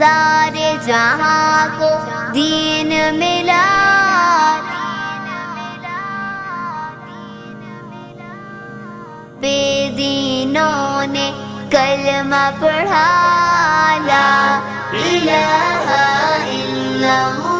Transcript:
सारे जहां को दीन मिला। बेदीनों ने कलमा पढ़ा, ला इलाहा इल्लल्लाह